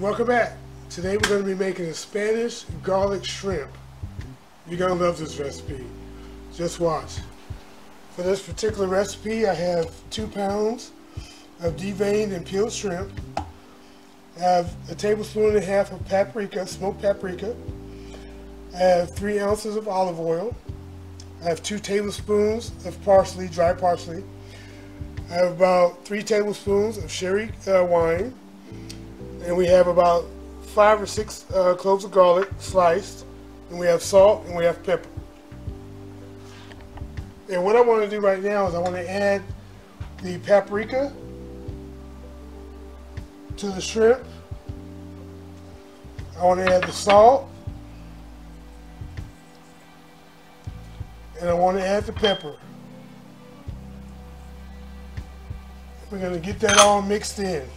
Welcome back. Today we're going to be making a Spanish garlic shrimp. You're going to love this recipe. Just watch. For this particular recipe, I have 2 pounds of deveined and peeled shrimp. I have a tablespoon and a half of paprika, smoked paprika. I have 3 ounces of olive oil. I have 2 tablespoons of parsley, dry parsley. I have about 3 tablespoons of sherry wine. And we have about 5 or 6 cloves of garlic sliced. And we have salt and we have pepper. And what I want to do right now is I want to add the paprika to the shrimp. I want to add the salt. And I want to add the pepper. We're going to get that all mixed in.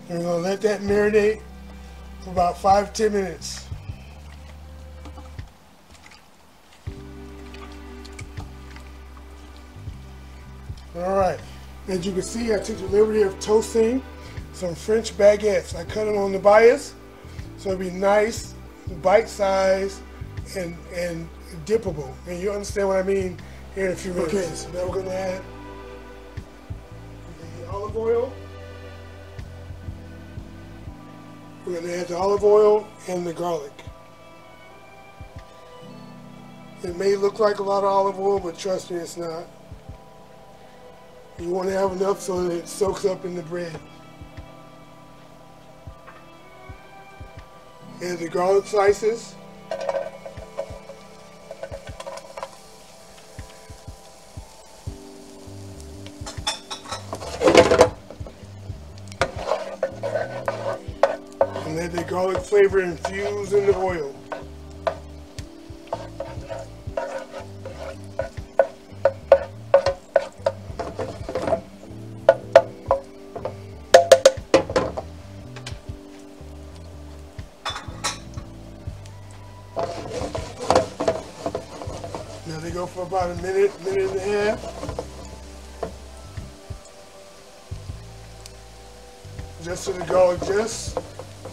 And we're going to let that marinate for about 5-10 minutes. Alright, as you can see, I took the liberty of toasting some French baguettes. I cut them on the bias so it'll be nice, bite-sized, and dippable. And you'll understand what I mean here in a few minutes. Okay, so now we're going to add the olive oil. We're going to add the olive oil and the garlic. It may look like a lot of olive oil, but trust me, it's not. You want to have enough so that it soaks up in the bread. Add the garlic slices. And let the garlic flavor infuse in the oil. Now they go for about a minute, minute and a half. Just so the garlic just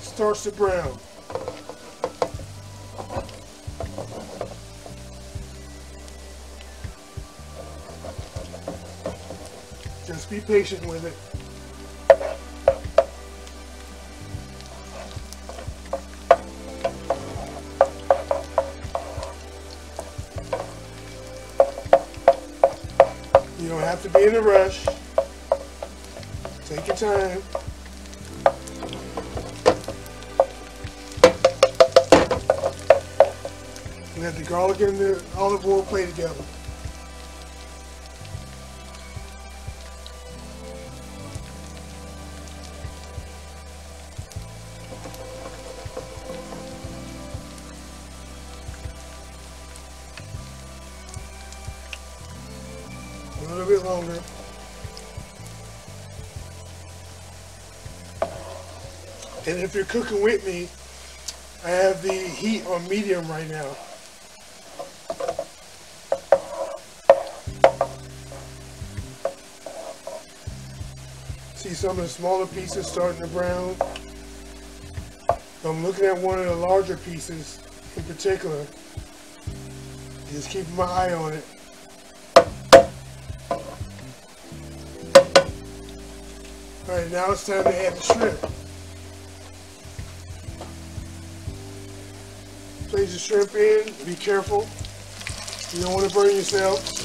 starts to brown. Just be patient with it. You don't have to be in a rush. Take your time. Let the garlic and the olive oil play together. A little bit longer. And if you're cooking with me, I have the heat on medium right now. See some of the smaller pieces starting to brown. I'm looking at one of the larger pieces in particular. Just keeping my eye on it. Alright, now it's time to add the shrimp. Place the shrimp in. Be careful. You don't want to burn yourself.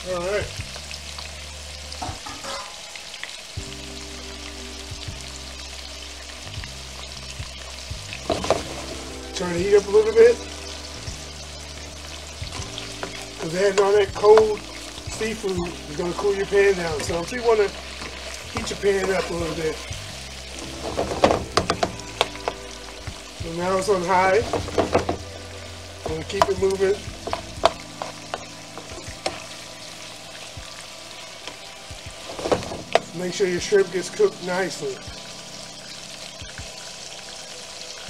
All right. Turn the heat up a little bit. Because adding all that cold seafood is going to cool your pan down. So you want to heat your pan up a little bit. So now it's on high. I'm going to keep it moving. Make sure your shrimp gets cooked nicely.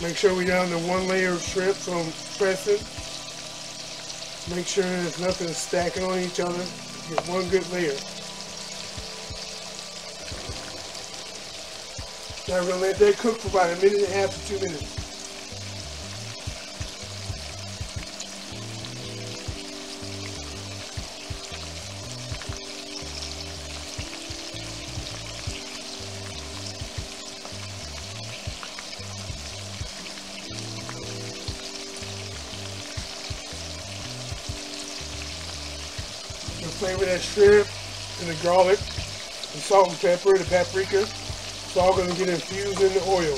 Make sure we're down to one layer of shrimp from pressing. Make sure there's nothing stacking on each other. Get one good layer. Now we're going to let that cook for about 1.5 minutes to 2 minutes. Flavor that shrimp and the garlic, the salt and pepper, the paprika. It's all going to get infused in the oil.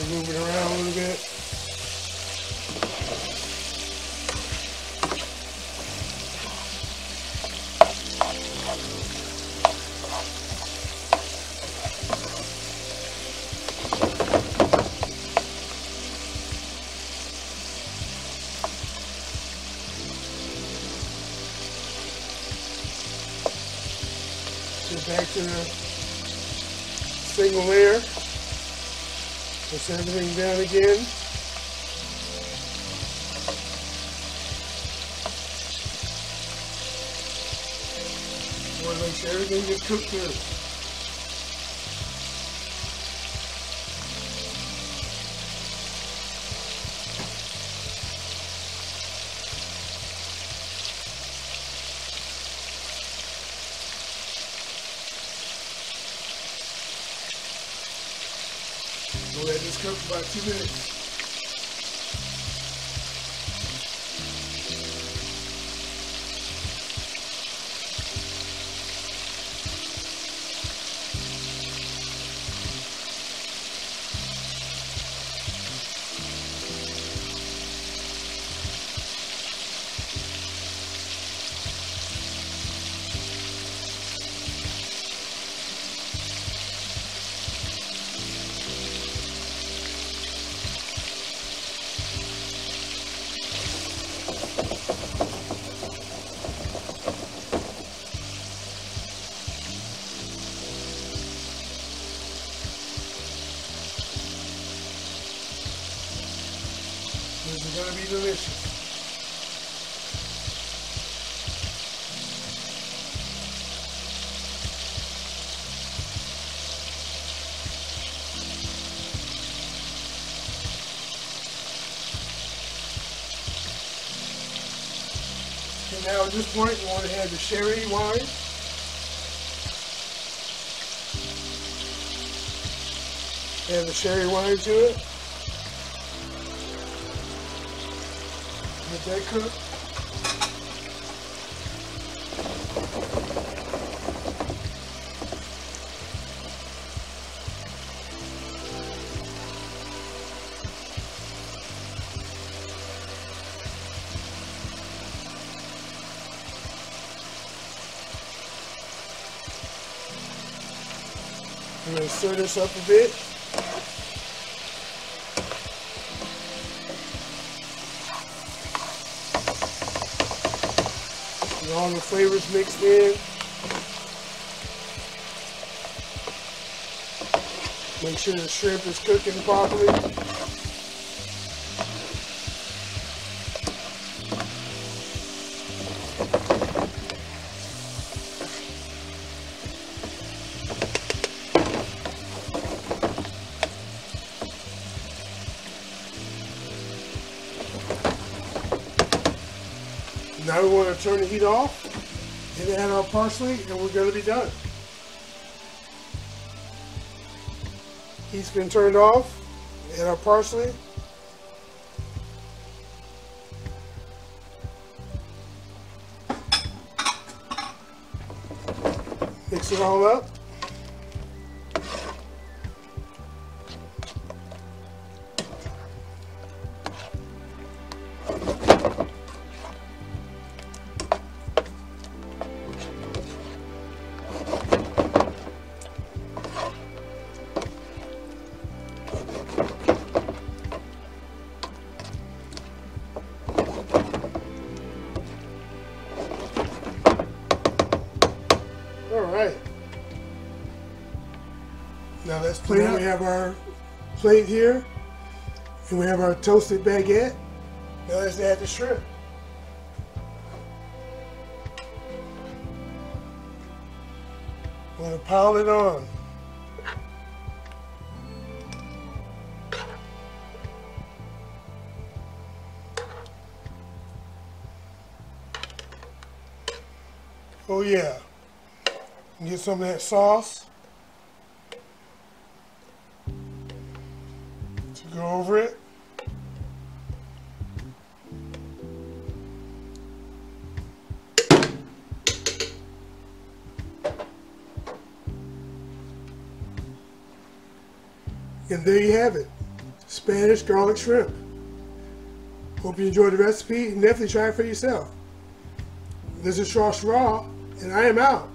Move it around a little bit. Get back to the single layer. Press everything down again. You want to make sure everything gets cooked through. We'll let this cook for about 2 minutes. This is going to be delicious. And now at this point, you want to add the sherry wine. Add the sherry wine to it. Let that cook. I'm going to stir this up a bit. Get all the flavors mixed in. Make sure the shrimp is cooking properly. Now we want to turn the heat off and add our parsley, and we're going to be done. Heat's been turned off. Add our parsley. Mix it all up. Alright. Now let's plate up. We have our plate here, and we have our toasted baguette. Now let's add the shrimp. I'm going to pile it on. Oh yeah. Get some of that sauce to go over it. And there you have it, Spanish garlic shrimp. Hope you enjoyed the recipe and definitely try it for yourself. This is Charles Raw, and I am out.